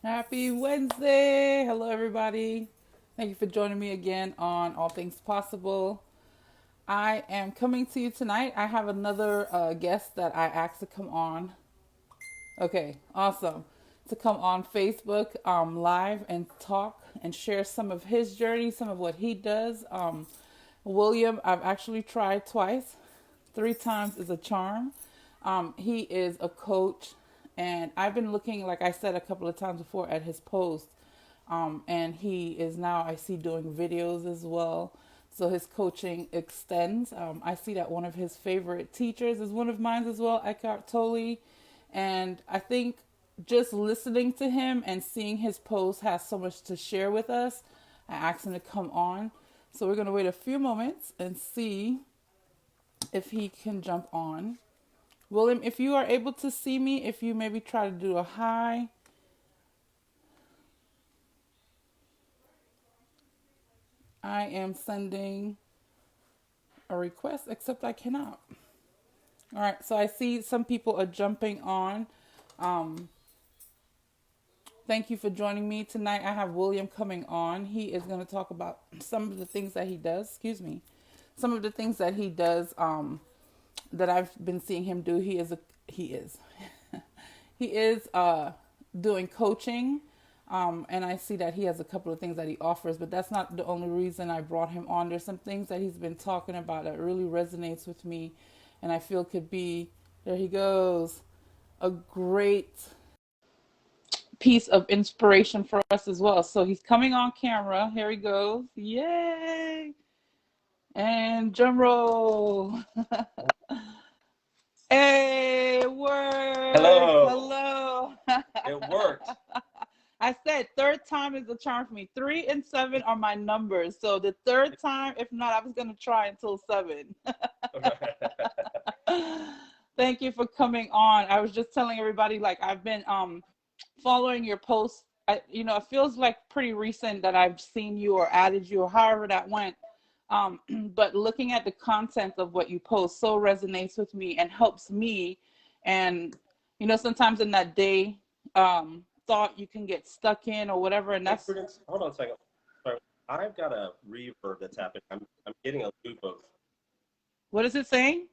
Happy Wednesday. Hello, everybody. Thank you for joining me again on All Things Possible. I am coming to you tonight. I have another guest that I asked to come on. Okay, awesome. To come on Facebook live and talk and share some of his journey, some of what he does. William, I've actually tried twice. Three times is a charm. He is a coach, and I've been looking, like I said a couple of times before, at his posts. And he is now, I see, doing videos as well. So his coaching extends. I see that one of his favorite teachers is one of mine as well, Eckhart Tolle. And I think just listening to him and seeing his posts has so much to share with us. I asked him to come on. So we're going to wait a few moments and see if he can jump on. William, if you are able to see me, if you maybe try to do a hi, I am sending a request, except I cannot. All right, so I see some people are jumping on. Um, Thank you for joining me tonight. I have William coming on. He is going to talk about some of the things that he does. Excuse me. Some of the things that he does that I've been seeing him do. He is he is doing coaching, and I see that he has a couple of things that he offers. But that's not the only reason I brought him on. There's some things that he's been talking about that really resonates with me, and I feel could be, there he goes, a great piece of inspiration for us as well. So he's coming on camera. Here he goes. Yay! And drum roll. Hey, it worked. Hello. Hello. It worked. I said third time is the charm for me. 3 and 7 are my numbers. So the third time, if not, I was going to try until 7. Thank you for coming on. I was just telling everybody, like, I've been following your posts. It feels like pretty recent that I've seen you or added you or however that went. But looking at the content of what you post so resonates with me and helps me. And sometimes in that day thought you can get stuck in or whatever, and Hey, that's Prudence, hold on a second. Sorry, I've got a reverb that's happening. I'm getting a loop of. what is it saying?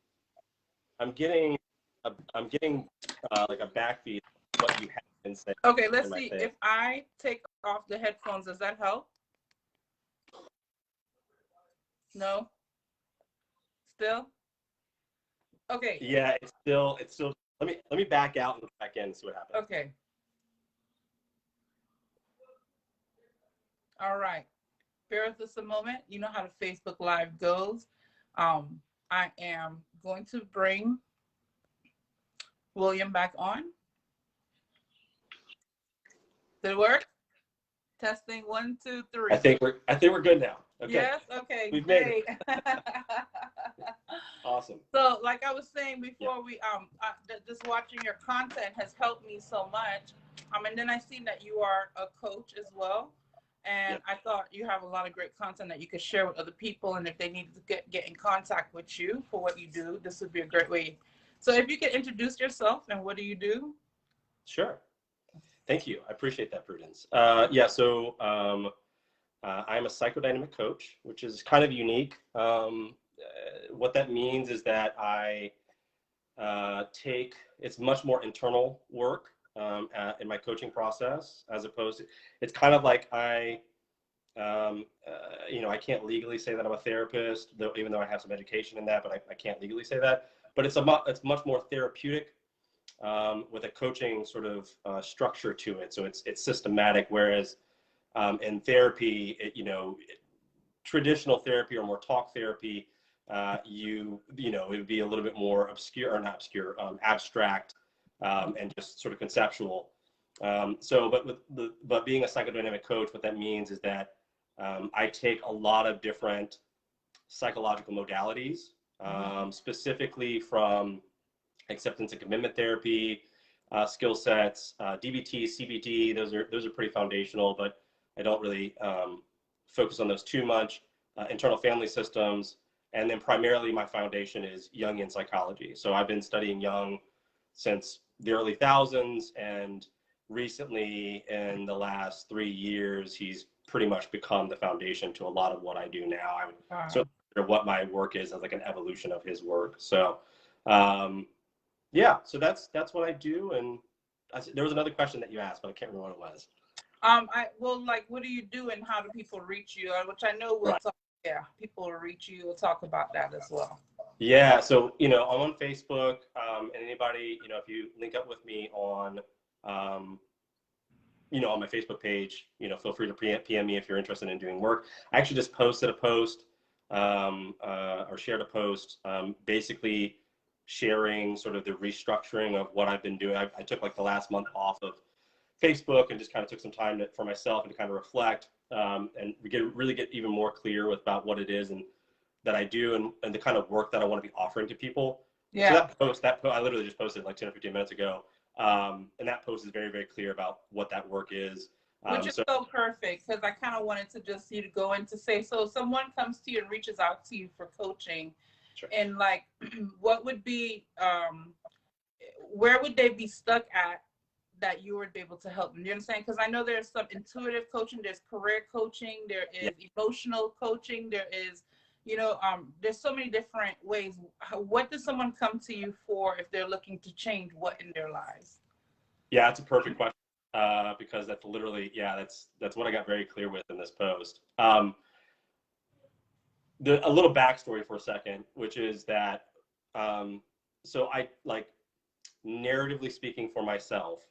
I'm getting like a backbeat of what you have been saying Okay, in let's my see face. if I take off the headphones. Does that help? No, still okay. Yeah, it's still. Let me back out and come back in and see what happens. Okay, all right, bear with us a moment. You know how the Facebook Live goes. um I am going to bring William back on. Did it work? Testing, 1, 2, I 3. think we're good now. Okay, Yes, okay, we've made great. it. Awesome. So like I was saying Yeah. before, just watching your content has helped me so much. And then I seen that you are a coach as well, and Yep. I thought you have a lot of great content that you could share with other people, and if they need to get in contact with you for what you do, this would be a great way. So if you could introduce yourself and what do you do? Sure. Thank you. I appreciate that, Prudence. Yeah. So. I'm a psychodynamic coach, which is kind of unique. What that means is that I it's much more internal work in my coaching process, as opposed to, it's kind of like I can't legally say that I'm a therapist, though, even though I have some education in that, but I can't legally say that. But it's much more therapeutic with a coaching sort of structure to it. So it's systematic, whereas in therapy, traditional therapy or more talk therapy, it would be a little bit more obscure, or not obscure, abstract, and just sort of conceptual. But being a psychodynamic coach, what that means is that I take a lot of different psychological modalities, specifically from acceptance and commitment therapy, skill sets, DBT, CBT. Those are pretty foundational, but I don't really focus on those too much. Internal family systems, and then primarily my foundation is Jungian psychology. So I've been studying Jung since the early thousands, and recently in the last 3 years, he's pretty much become the foundation to a lot of what I do now. I would certainly consider what my work is as like an evolution of his work. So, yeah, so that's what I do. And there was another question that you asked, but I can't remember what it was. Like, what do you do and how do people reach you? Which I know we'll Right. talk. Yeah, people will reach you. We'll talk about that as well. Yeah, so I'm on Facebook, and anybody, if you link up with me on, on my Facebook page, feel free to PM me if you're interested in doing work. I actually just posted a post, or shared a post, basically sharing sort of the restructuring of what I've been doing. I took like the last month off of Facebook and just kind of took some time for myself and to kind of reflect, and really get even more clear about what it is and that I do and the kind of work that I want to be offering to people. Yeah. So that post, I literally just posted like 10 or 15 minutes ago. And that post is very, very clear about what that work is. Which is so perfect, because I kind of wanted to just you to go into say, so someone comes to you and reaches out to you for coaching, sure. And like, what would be, where would they be stuck at that you would be able to help them? You understand? Because I know there's some intuitive coaching, there's career coaching, there is emotional coaching, there is, there's so many different ways. What does someone come to you for if they're looking to change what in their lives? Yeah, it's a perfect question, because that's literally, that's what I got very clear with in this post. A little backstory for a second, which is that, so I like, narratively speaking for myself,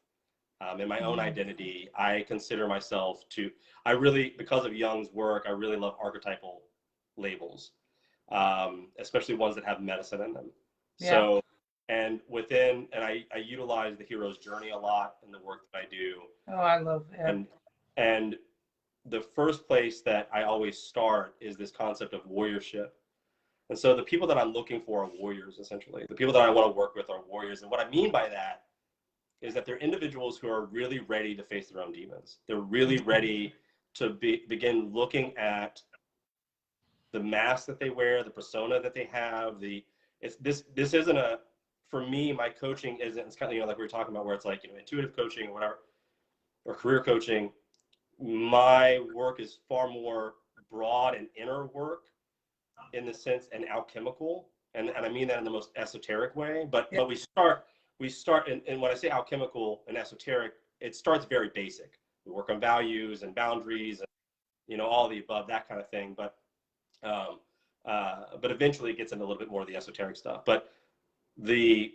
in my own identity, I consider myself I really, because of Jung's work, I really love archetypal labels, especially ones that have medicine in them. Yeah. So, and I utilize the hero's journey a lot in the work that I do. Oh, I love that. And the first place that I always start is this concept of warriorship. And so the people that I'm looking for are warriors, essentially. The people that I want to work with are warriors. And what I mean by that is that they're individuals who are really ready to face their own demons. They're really ready to begin looking at the mask that they wear, the persona that they have. This isn't for me, my coaching isn't, it's kind of, like we were talking about, where it's like, intuitive coaching or whatever, or career coaching. My work is far more broad and inner work in the sense, and alchemical. And I mean that in the most esoteric way, but we start, and when I say alchemical and esoteric, it starts very basic. We work on values and boundaries and, all the above, that kind of thing. But eventually it gets into a little bit more of the esoteric stuff. But the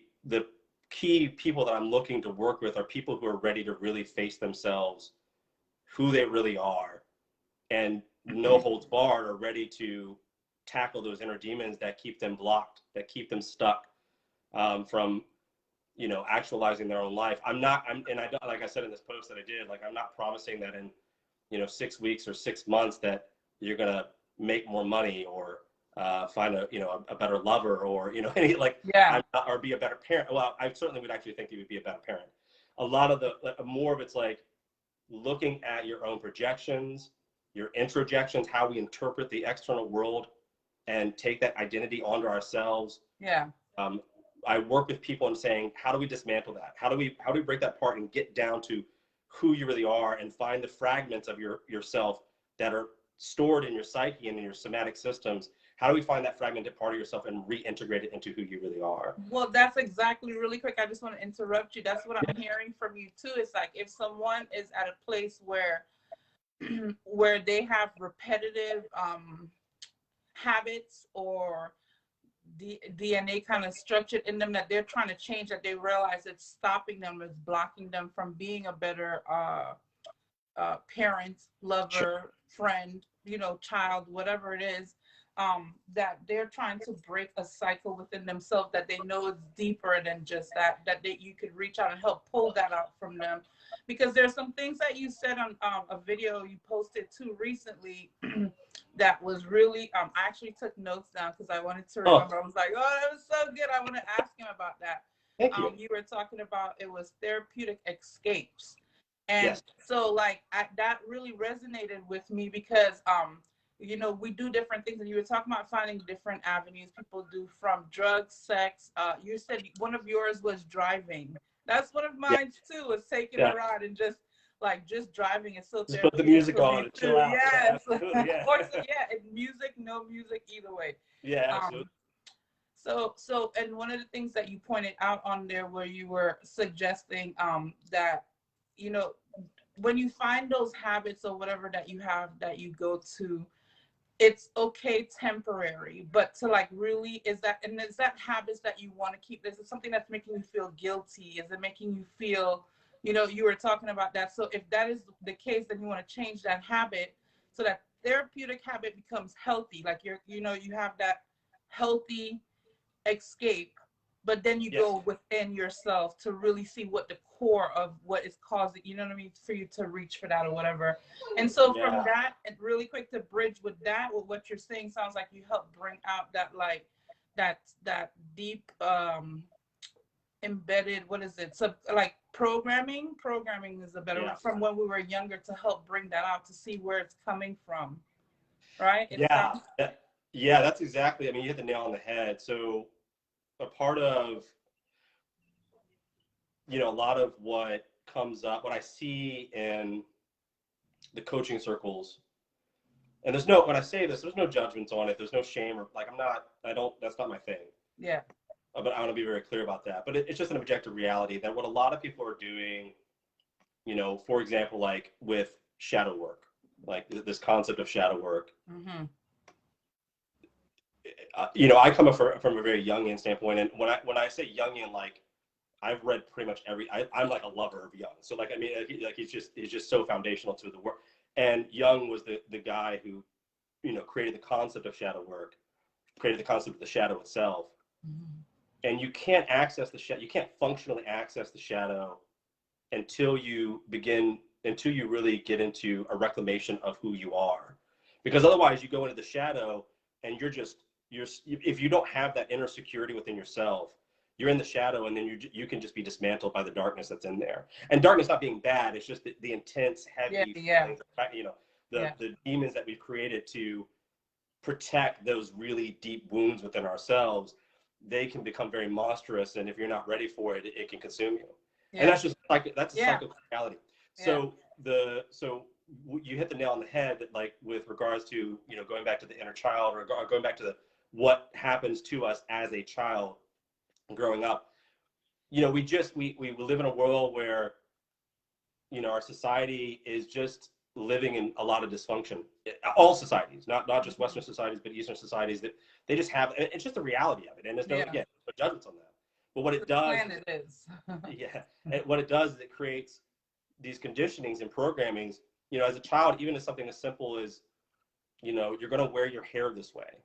key people that I'm looking to work with are people who are ready to really face themselves, who they really are, and no holds barred, are ready to tackle those inner demons that keep them blocked, that keep them stuck, from actualizing their own life. Like I said in this post that I did, like, I'm not promising that in 6 weeks or 6 months that you're gonna make more money or find a better lover or any, like, or be a better parent. Well, I certainly would actually think you would be a better parent. A lot of more of it's like looking at your own projections, your introjections, how we interpret the external world and take that identity onto ourselves. I work with people and saying, how do we dismantle that? How do we break that apart and get down to who you really are and find the fragments of yourself that are stored in your psyche and in your somatic systems? How do we find that fragmented part of yourself and reintegrate it into who you really are? Well, that's exactly, really quick, I just want to interrupt you. That's what I'm hearing from you too. It's like, if someone is at a place where they have repetitive habits or DNA kind of structured in them that they're trying to change, that they realize it's stopping them, it's blocking them from being a better parent, lover, friend, child, whatever it is, that they're trying to break a cycle within themselves that they know is deeper than just that you could reach out and help pull that out from them. Because there's some things that you said on a video you posted too recently that was really, I actually took notes down because I wanted to remember. I was like, oh, that was so good. I want to ask him about that. Thank you. You were talking about, it was therapeutic escapes. And so like, that really resonated with me because, we do different things. And you were talking about finding different avenues people do, from drugs, sex. You said one of yours was driving. That's one of Yeah, mine too, is taking a yeah. ride and just driving is so Just put the therapeutic music for on me and chill too. out. Yeah, Yes. absolutely. Yeah. Or so, yeah, music, no music, either way. Yeah, absolutely. Um, and one of the things that you pointed out on there where you were suggesting that, you know, when you find those habits or whatever that you have that you go to, it's okay temporary, but to like really, is that habits that you want to keep? Is it something that's making you feel guilty? Is it making you feel, you were talking about that. So if that is the case, then you want to change that habit so that therapeutic habit becomes healthy. Like you have that healthy escape, but then you Yes. go within yourself to really see what the core of what is causing, you know what I mean, for you to reach for that or whatever. And so from Yeah. that, and really quick to bridge with that, with what you're saying, sounds like you help bring out that like that deep embedded, what is it, so like programming is a better Yeah. word, from when we were younger, to help bring that out, to see where it's coming from, right? It Yeah. sounds. Yeah, that's exactly. I mean, you hit the nail on the head. So a part of, a lot of what comes up, what I see in the coaching circles, and when I say this, there's no judgments on it. There's no shame or like, that's not my thing. Yeah. But I want to be very clear about that. But it's just an objective reality that what a lot of people are doing, for example, like with shadow work, like this concept of shadow work. Mm-hmm. I come from a very Jungian standpoint, and when I say Jungian, like I've read pretty much I'm like a lover of Jung. So like I mean, like he's just so foundational to the work. And Jung was the guy who created the concept of shadow work, created the concept of the shadow itself. Mm-hmm. And you can't access the shadow. You can't functionally access the shadow until until you really get into a reclamation of who you are, because otherwise you go into the shadow and if you don't have that inner security within yourself, you're in the shadow, and then you can just be dismantled by the darkness that's in there. And darkness not being bad, it's just the intense Yeah, heavy yeah, feelings, yeah. the demons that we've created to protect those really deep wounds within ourselves. They can become very monstrous, and if you're not ready for it, it can consume you. And Yeah, that's a yeah, cyclical reality. yeah, So you hit the nail on the head, that like with regards to going back to the inner child, or going back to what happens to us as a child growing up. We live in a world where our society is just living in a lot of dysfunction. All societies, not just Western societies, but Eastern societies, that they just have. It's just the reality of it, and there's no, yeah. again, no judgments on that. But what The it does is, planet is. yeah, what it does is it creates these conditionings and programmings. As a child, even as something as simple as you're going to wear your hair this way,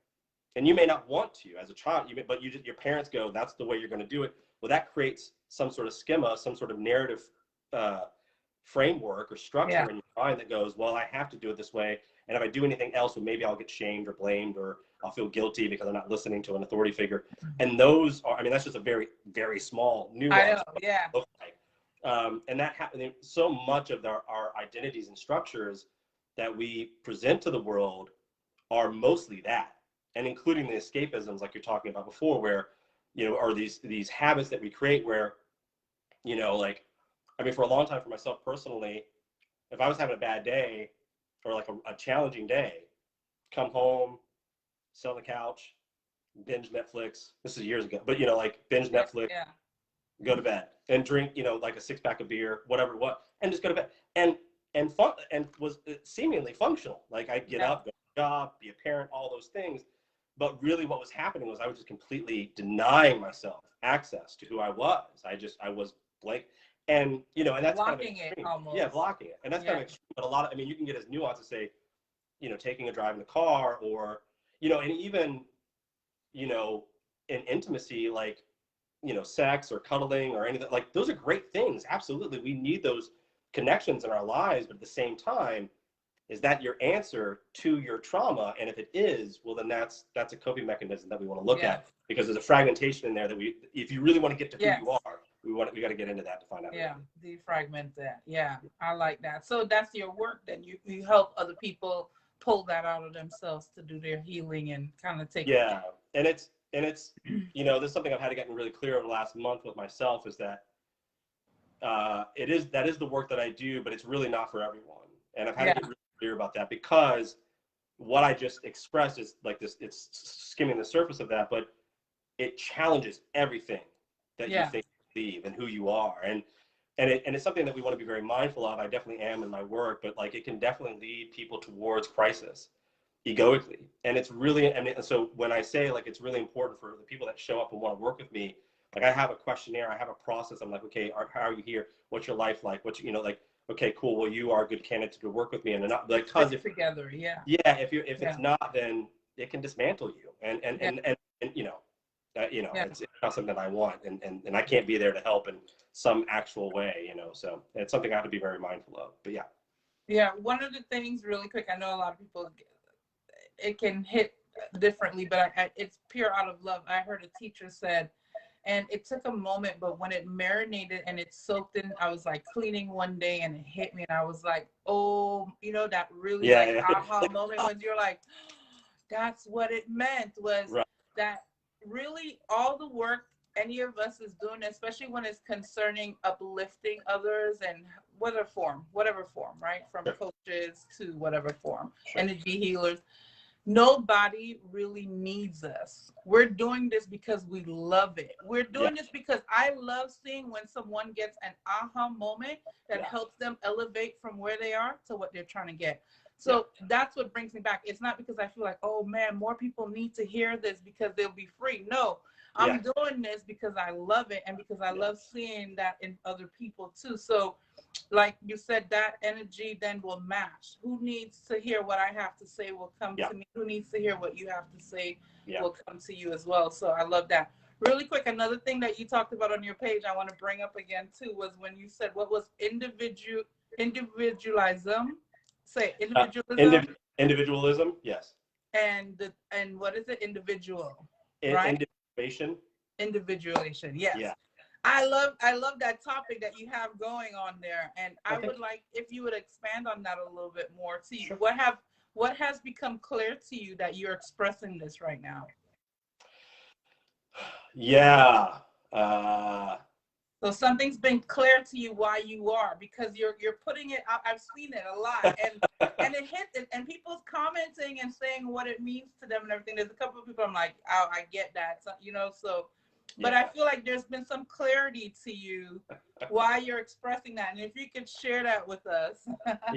and you may not want to as a child, but your parents go, that's the way you're going to do it. Well, that creates some sort of schema, some sort of narrative uh, framework or Yeah, structure in your mind that goes, well, I have to do it this way, and if I do anything else, well, maybe I'll get shamed or blamed, or I'll feel guilty because I'm not listening to an authority figure. And those are, I mean, that's just a very, very small I nuance know. of what Yeah, it looks like. And that happens. So much of our identities and structures that we present to the world are mostly that, and including the escapisms like you're talking about before, where are these habits that we create where like, I mean, for a long time, for myself personally, if I was having a bad day or like a challenging day, come home, sit on the couch, binge Netflix. This is years ago, but like binge yeah, Netflix, yeah, go to bed, and drink like a 6-pack of beer, whatever, what, and just go to bed. And fun, and was seemingly functional. Like I'd get yeah, up, go to the job, be a parent, all those things. But really what was happening was I was just completely denying myself access to who I was. I was blank. And that's kind of an blocking it extreme. Yeah, almost. blocking it. And that's kind Yeah, of extreme. But I mean, you can get as nuanced as say, taking a drive in the car, or, and even, you know, in intimacy, like, sex or cuddling or anything, like those are great things. Absolutely. We need those connections in our lives. But at the same time, is that your answer to your trauma? And if it is, well, then that's a coping mechanism that we want to look yeah, at, because there's a fragmentation in there that if you really want to get to who you yes, are, we got to get into that to find out who yeah. that is. Defragment that. Yeah, I like that. So that's your work. Then you help other people pull that out of themselves to do their healing and kind of take. Yeah. And it's, there's something I've had to get really clear over the last month with myself, is that that is the work that I do, but it's really not for everyone. And I've had to Yeah. get really clear about that, because what I just expressed is like this, it's skimming the surface of that, but it challenges everything that you Yeah. think, believe, and who you are. And it's something that we want to be very mindful of. I definitely am in my work, but like it can definitely lead people towards crisis egoically. And it's really, I mean, so when I say like it's really important for the people that show up and want to work with me, like I have a questionnaire, I have a process. I'm like, okay, how are you here? What's your life like? What's, like, okay, cool. Well, you are a good candidate to work with me. And they're not, like, because if Together. Yeah. yeah, if Yeah. it's not, then it can dismantle you. Yeah. And Yeah. it's not something that I want, and I can't be there to help in some actual way, so it's something I have to be very mindful of. But yeah. Yeah. One of the things, really quick, I know a lot of people, it can hit differently, but it's pure out of love. I heard a teacher said, and it took a moment, but when it marinated and it soaked in, I was like cleaning one day and it hit me, and I was like, oh, that really like Yeah, aha moment when you're like, that's what it meant, was right. that really all the work any of us is doing, especially when it's concerning uplifting others, and whatever form, right? From Sure. coaches to whatever form, Sure. energy healers. Nobody really needs us. We're doing this because we love it. We're Yeah. doing this because I love seeing when someone gets an aha moment that Yeah. helps them elevate from where they are to what they're trying to get. Yeah. So that's what brings me back. It's not because I feel like, oh man, more people need to hear this because they'll be free. No, Yeah. I'm doing this because I love it, and because I love seeing that in other people too. So like you said, that energy then will match. Who needs to hear what I have to say will come Yeah. to me. Who needs to hear what you have to say Yeah. will come to you as well. So I love that. Really quick, another thing that you talked about on your page, I want to bring up again too, was when you said, what was individualism? Say individualism. Individualism. Yes. And what is it? Individual, right? Individuation. Individuation. Yes. Yeah. I love that topic that you have going on there, and I Okay. would like if you would expand on that a little bit more. To you, Sure. what has become clear to you that you're expressing this right now? Yeah. So something's been clear to you why you are, because you're putting it out. I've seen it a lot, and it hit it, and people's commenting and saying what it means to them and everything. There's a couple of people I'm like, oh, I get that, so, so. But Yeah. I feel like there's been some clarity to you why you're expressing that, and if you could share that with us.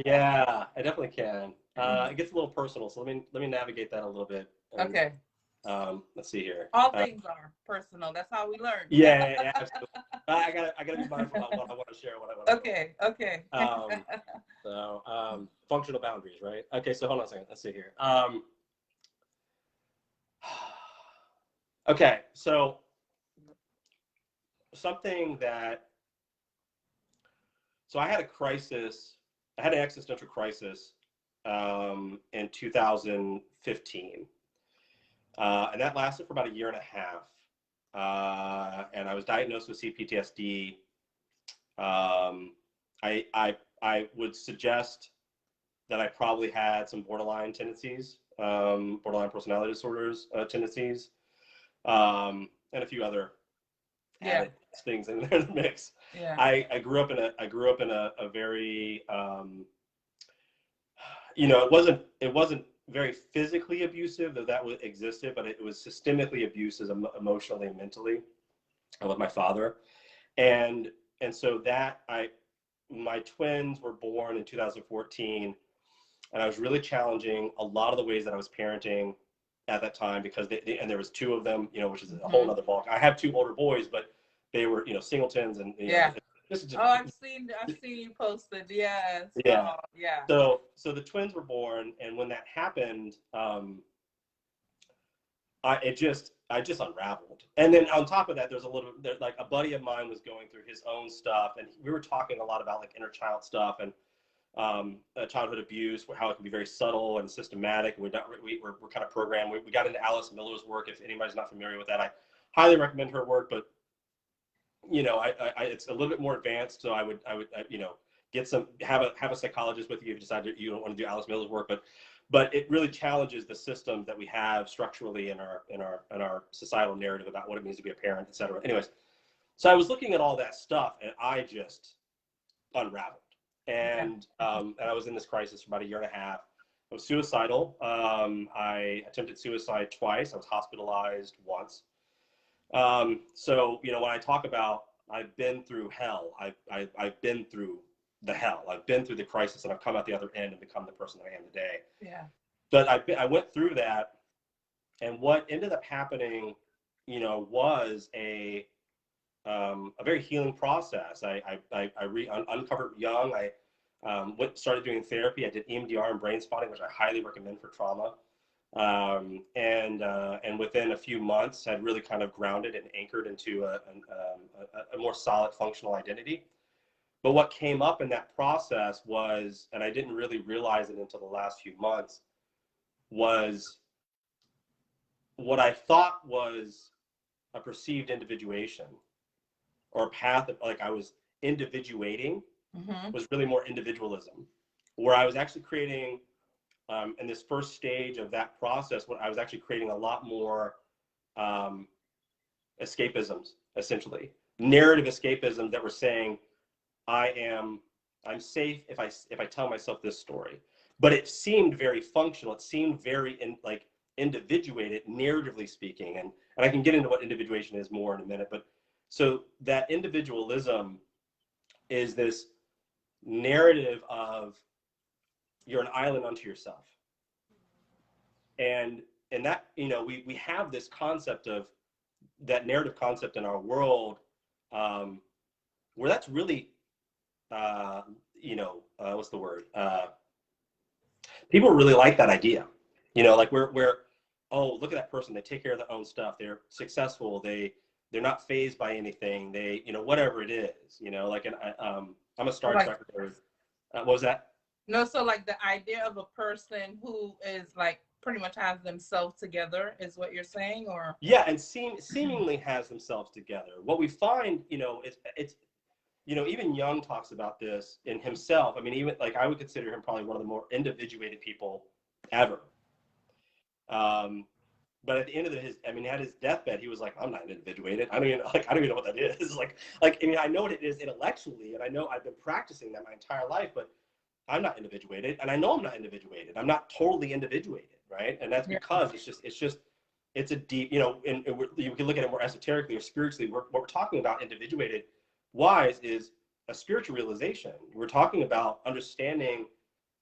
Yeah, I definitely can. It gets a little personal, so let me navigate that a little bit. And, Okay. let's see here. All things are personal. That's how we learn. Yeah, absolutely. I gotta be mindful about what I want to share, what I want to. Okay. Okay. Functional boundaries, right? Okay, so hold on a second. Let's see here. Okay, so something that so I had a crisis. I had an existential crisis in 2015, and that lasted for about a year and a half. And I was diagnosed with CPTSD. I would suggest that I probably had some borderline tendencies, borderline personality disorders tendencies, and a few other Yeah. added things in there in the mix. Yeah. I grew up in a very it wasn't very physically abusive, though that existed, but it was systemically abusive emotionally and mentally with my father. And so that my twins were born in 2014, and I was really challenging a lot of the ways that I was parenting at that time, because and there was two of them, which is a whole nother ballgame. I have two older boys, but they were, singletons, and Yeah. just Oh, I've seen you posted. Yes. yeah. Oh, yeah. So the twins were born, and when that happened, I just unraveled. And then on top of that, like a buddy of mine was going through his own stuff, and we were talking a lot about like inner child stuff and childhood abuse, how it can be very subtle and systematic. We're kind of programmed. We got into Alice Miller's work. If anybody's not familiar with that, I highly recommend her work. But it's a little bit more advanced. So I would have a psychologist with you if you decide you don't want to do Alice Miller's work, but it really challenges the systems that we have structurally in our societal narrative about what it means to be a parent, et cetera. Anyways, So I was looking at all that stuff, and I just unraveled. And I was in this crisis for about a year and a half. I was suicidal. I attempted suicide twice. I was hospitalized once. So, you know, when I talk about I've been through hell, I've been through the hell. I've been through the crisis, and I've come out the other end and become the person that I am today. Yeah. But I went through that, and what ended up happening, you know, was a very healing process. I uncovered young. I started doing therapy. I did EMDR and brain spotting, which I highly recommend for trauma. And within a few months, had really kind of grounded and anchored into a more solid functional identity. But what came up in that process was, and I didn't really realize it until the last few months, was what I thought was a perceived individuation, or a path of, like, I was individuating, was really more individualism, where I was actually creating, in this first stage of that process, what I was actually creating a lot more escapisms, essentially narrative escapism that were saying, I'm safe if I tell myself this story. But it seemed very functional. It seemed very individuated, narratively speaking. And I can get into what individuation is more in a minute. But so that individualism is this narrative of you're an island unto yourself. And that, you know, we have this concept of that narrative concept in our world, where that's really, what's the word? People really like that idea, you know, like we're, oh, look at that person. They take care of their own stuff. They're successful. They're not fazed by anything. They, you know, whatever it is, you know, like, I'm a Star Trek nerd. What was that? No, so like the idea of a person who is like pretty much has themselves together is what you're saying, or? Yeah, and seemingly has themselves together. What we find, you know, it's you know, even Jung talks about this in himself. I mean, even like I would consider him probably one of the more individuated people ever. But at the end of at his deathbed, he was like, I'm not individuated. I don't even know what that is. I mean, I know what it is intellectually, and I know I've been practicing that my entire life, but I'm not individuated, and I know I'm not individuated. I'm not totally individuated, right? And that's because it's a deep, you know, and you can look at it more esoterically or spiritually. What we're talking about individuated wise is a spiritual realization. We're talking about understanding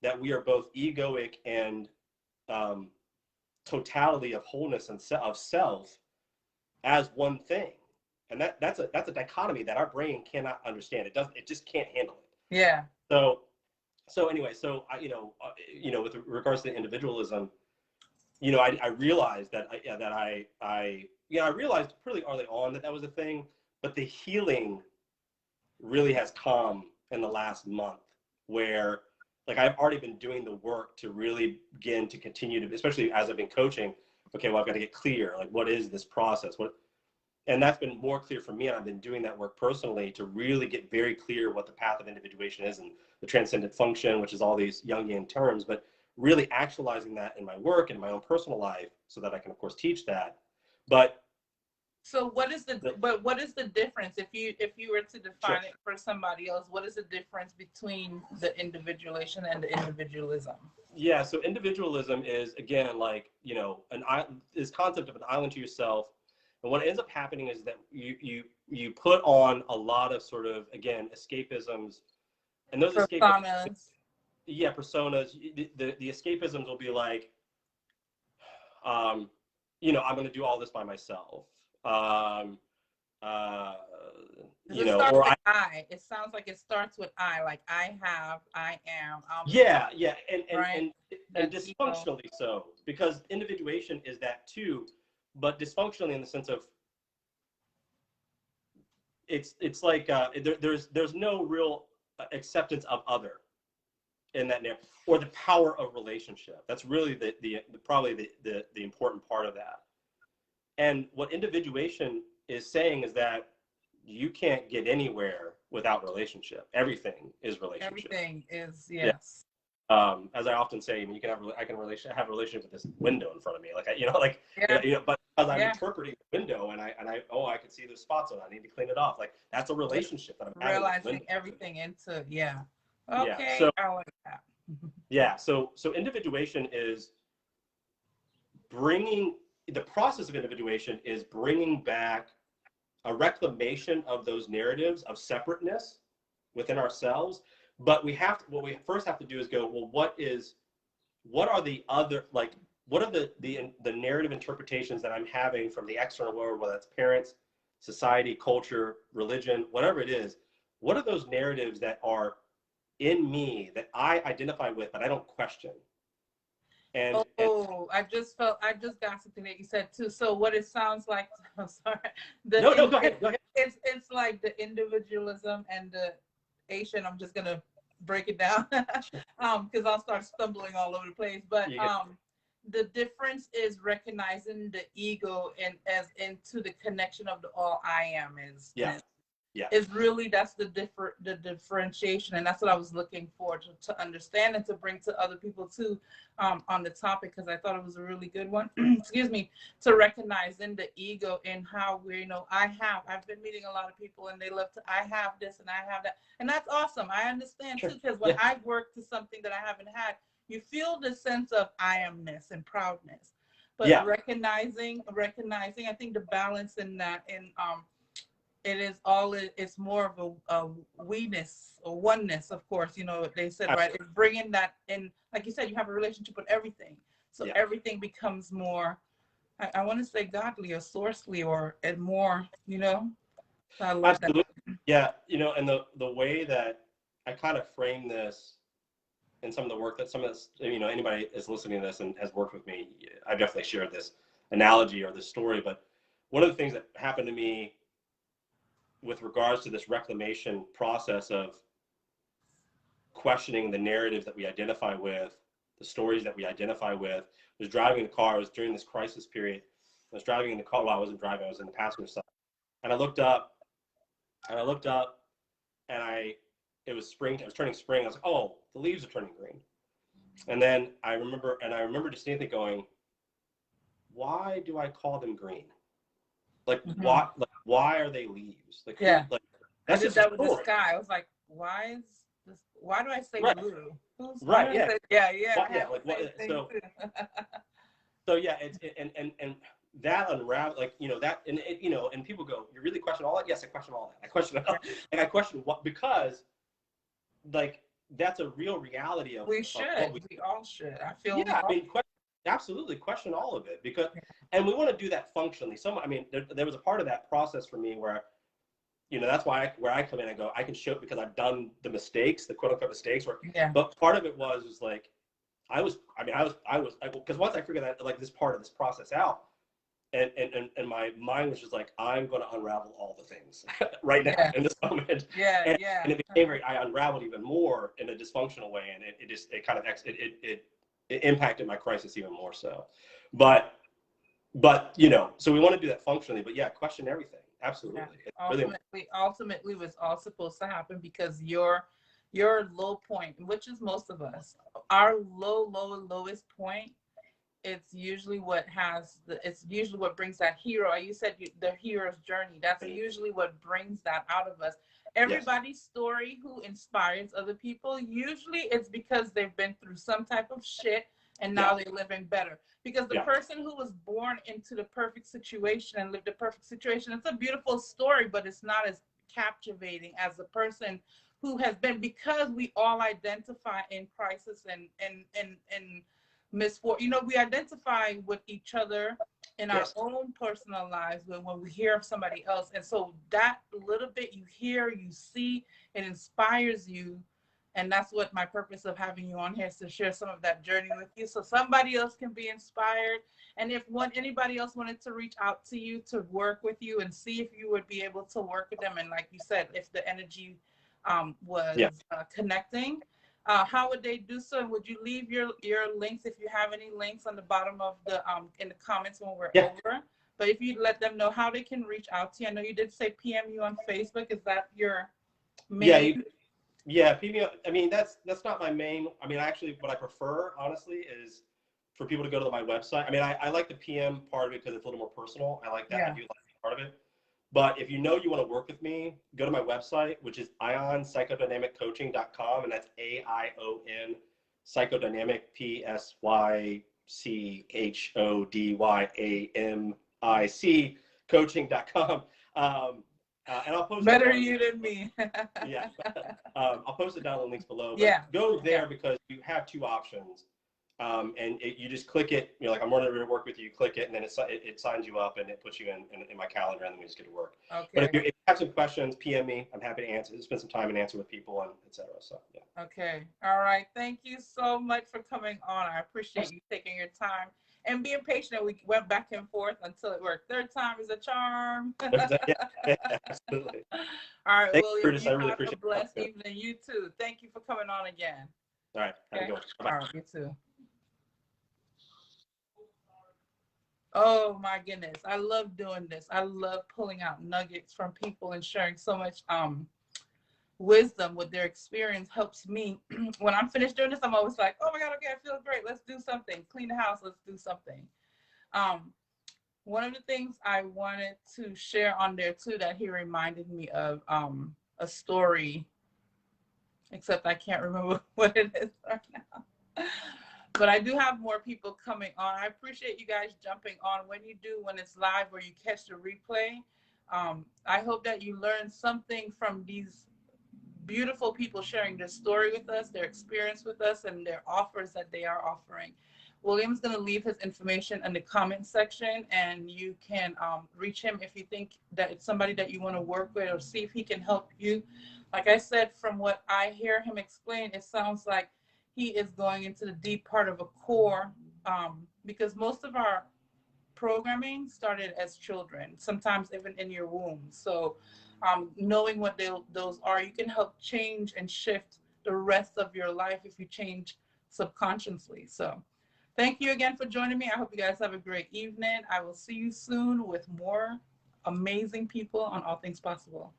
that we are both egoic and totality of wholeness and of self as one thing. And that's a dichotomy that our brain cannot understand. It just can't handle it. Yeah. So anyway, so with regards to individualism, you know, I realized I realized pretty early on that was a thing, but the healing really has come in the last month, where like I've already been doing the work to really begin to continue to, especially as I've been coaching, okay, well, I've got to get clear, like, what is this process? And that's been more clear for me. And I've been doing that work personally to really get very clear what the path of individuation is and the transcendent function, which is all these Jungian terms, but really actualizing that in my work and my own personal life so that I can, of course, teach that. But so what is the difference if you were to define it for somebody else? What is the difference between the individuation and the individualism? Yeah, so individualism is, again, like, you know, this concept of an island to yourself. And what ends up happening is that you put on a lot of sort of, again, escapisms, and those escapisms, personas. The escapisms will be like, you know, I'm going to do all this by myself. You know, or I. It sounds like it starts with I, like I have, I am. Yeah, and right? and dysfunctionally so, because individuation is that too, but dysfunctionally in the sense of it's like there's no real acceptance of other in that narrative, or the power of relationship. That's really probably the important part of that. And what individuation is saying is that you can't get anywhere without relationship. Everything is relationship. Everything is, yes. As I often say, I mean, I can have a relationship with this window in front of me, like, you know, like, you know, because I'm Yeah. interpreting the window and I can see there's spots on it. I need to clean it off. Like that's a relationship that I'm having with the Realizing window. everything into, yeah. Yeah. Okay, So I like that. yeah. So individuation is bringing the process of individuation is bringing back a reclamation of those narratives of separateness within ourselves. But what we first have to do is go, well, what are the other, like, what are the narrative interpretations that I'm having from the external world, whether it's parents, society, culture, religion, whatever it is? What are those narratives that are in me that I identify with, but I don't question? And I just got something that you said too. So what it sounds like, I'm sorry, no, go ahead. it's like the individualism and the Asian. I'm just gonna break it down because I'll start stumbling all over the place. But the difference is recognizing the ego and as into the connection of the all I am is. Yeah. Is really, that's the differentiation, and that's what I was looking for to understand and to bring to other people too, on the topic, because I thought it was a really good one. Excuse me, to recognize in the ego and how we're, I've been meeting a lot of people and they love to, I have this and I have that, and that's awesome. I understand too, because when I work to something that I haven't had, you feel the sense of I amness and proudness, but recognizing, I think the balance in that, and it's more of a we-ness or oneness, of course, they said, right? It's bringing that in, like you said, you have a relationship with everything. So everything becomes more, I want to say godly or sourcely and more, So I love Absolutely. that. Yeah. And the way that I kind of frame this in some of the work that some of this, anybody is listening to this and has worked with me, I've definitely shared this analogy or this story, but one of the things that happened to me with regards to this reclamation process of questioning the narratives that we identify with, the stories that we identify with, was driving the car. I was during this crisis period. I was driving in the car. Well, I wasn't driving. I was in the passenger side. And I looked up, and it was spring. It was turning spring. I was like, oh, the leaves are turning green. And then I remember distinctly going, why do I call them green? Like, why are they leaves? Like, that's just that with the sky. I was like, why do I say blue? Right. Yeah. So yeah, it's and that unravel, like, that, and and people go, you really question all that? Yes, I question all that. I question it all. And I question what, because like that's a real reality of we all should. I feel absolutely question all of it, because and we want to do that functionally. There was a part of that process for me where that's why where I come in and go, I can show it because I've done the mistakes, the quote unquote mistakes. But part of it was like, because once I figured that, like, this part of this process out, and my mind was just like, I'm going to unravel all the things right now in this moment. And it became I unraveled even more in a dysfunctional way, and it impacted my crisis even more so. But so we want to do that functionally, but question everything. Absolutely. Ultimately was all supposed to happen because your low point, which is most of us, our lowest point, it's usually what brings that hero. You said the hero's journey. That's usually what brings that out of us. Everybody's story who inspires other people, usually it's because they've been through some type of shit and now they're living better. Because the person who was born into the perfect situation and lived the perfect situation, it's a beautiful story, but it's not as captivating as the person who has been, because we all identify in crisis and misfortune. We identify with each other in our own personal lives when we hear of somebody else. And so that little bit you hear, you see, it inspires you. And that's what my purpose of having you on here is, to share some of that journey with you so somebody else can be inspired. And if anybody else wanted to reach out to you to work with you and see if you would be able to work with them, and like you said, if the energy was connecting, how would they do so? And would you leave your links, if you have any links, on the bottom of the in the comments when we're over? But if you'd let them know how they can reach out to you. I know you did say PM you on Facebook. Is that your main? PM. I mean, that's not my main. I mean, actually, what I prefer, honestly, is for people to go to my website. I mean, I like the PM part of it because it's a little more personal. I like that. Yeah. I do like that part of it. But if you know you want to work with me, go to my website, which is ionpsychodynamiccoaching.com, and that's AION psychodynamic psychodynamic coaching.com. And I'll post Better that you than me. yeah. I'll post it down in the links below. But Yeah. go there because you have two options. And you just click it, you know, like I'm ready to work with you, click it, and then it signs you up and it puts you in my calendar, and then we just get to work. Okay. But if you have some questions, PM me. I'm happy to answer, spend some time and answer with people and etc. So yeah. Okay. All right. Thank you so much for coming on. I appreciate you taking your time and being patient. We went back and forth until it worked. Third time is a charm. Yeah, absolutely. All right, Thanks, William. Curtis. You I really have appreciate a blessed it. evening. You too. Thank you for coming on again. All right. Have a good one. Bye-bye. All right. You too. Oh my goodness. I love doing this. I love pulling out nuggets from people and sharing so much wisdom with their experience helps me. When I'm finished doing this, I'm always like, oh my God, okay, I feel great. Let's do something. Clean the house. Let's do something. One of the things I wanted to share on there too that he reminded me of a story, except I can't remember what it is right now. But I do have more people coming on. I appreciate you guys jumping on when you do, when it's live or you catch the replay. I hope that you learn something from these beautiful people sharing their story with us, their experience with us, and their offers that they are offering. William's going to leave his information in the comment section, and you can reach him if you think that it's somebody that you want to work with or see if he can help you. Like I said, from what I hear him explain, it sounds like he is going into the deep part of a core, because most of our programming started as children, sometimes even in your womb. So knowing what those are, you can help change and shift the rest of your life if you change subconsciously. So thank you again for joining me. I hope you guys have a great evening. I will see you soon with more amazing people on All Things Possible.